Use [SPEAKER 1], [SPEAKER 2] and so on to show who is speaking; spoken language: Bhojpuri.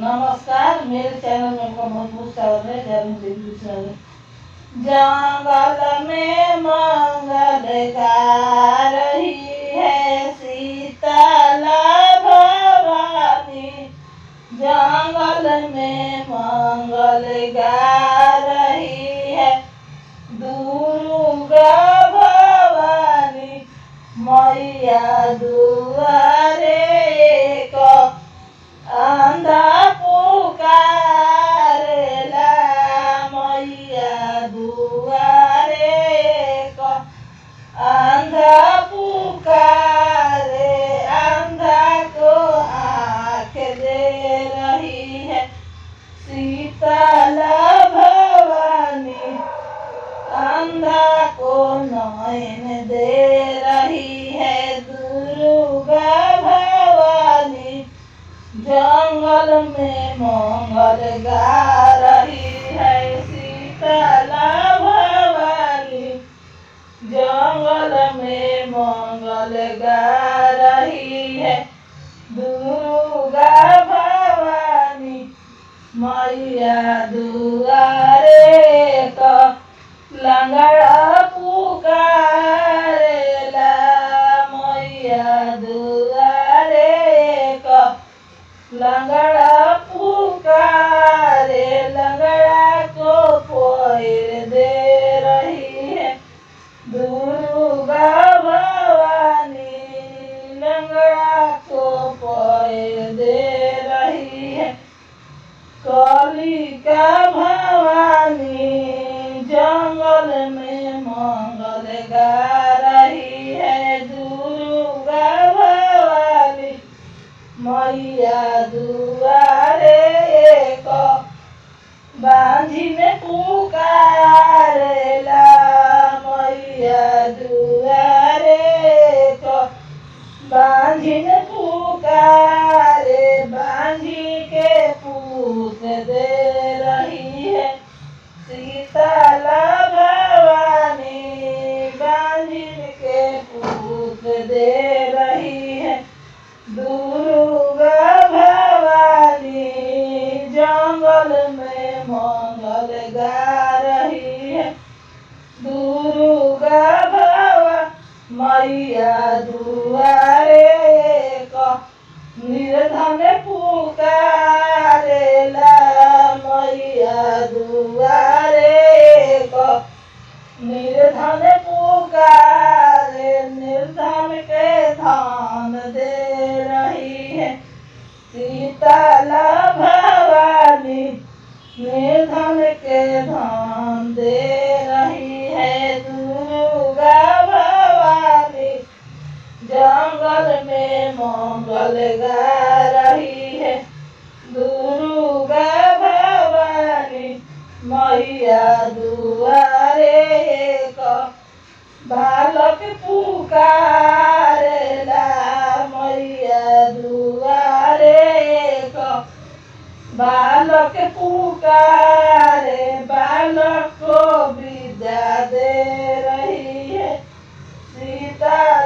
[SPEAKER 1] नमस्कार, मेरे चैनल में आपका बहुत बहुत स्वागत है। जंगल में मंगल गा रही है शीतला भवानी। जंगल में मंगल गा रही है दुर्गा भवानी। मैया दुआरे को अंधा पुकारेला। मैया दुआरे को अंधा पुकारे। अंधा को आँख दे रही है शीतला भवानी। अंधा को नयन दे रही है दुर्गा भवानी। जंगल में मंगल गा रही है शीतला भवानी। जंगल में मंगल गा रही है दुर्गा भवानी। मैया दुआरे को लंगड़ा पुकारेला। मैया दुआरे को लंगड़ा पुकारे। लंगड़ा को पैर दे रही है दुर्गा भवानी। लंगड़ा को पैर दे रही है कालिका भवानी। जंगल में मंगल गा रही है दुर्गा भवानी। मैया दुआरे को बांझिन पुकारेला। मैया दुआरे को बांझिन पुकारे। बांझी के पूत दे रही है शीतला भवानी। बांझिन के पूत दे रही है दुर्गा भवानी। जंगल में मंगल गा रही है दुर्गा भवानी। मैया दुआरे को निर्धन पुकारेला। मैया दुआरे को निर्धन पुकारे। निर्धन के धन दे रही है शीतला भवानी। निर्धन के धन दे रही है दुर्गा भवानी। जंगल में मंगल गा रही है दुर्गा भवानी। मैया दुआरे को बालक पुकारेला। मैया दुआरे को बालक पुकारे। बालक को विद्या दे रही है सीता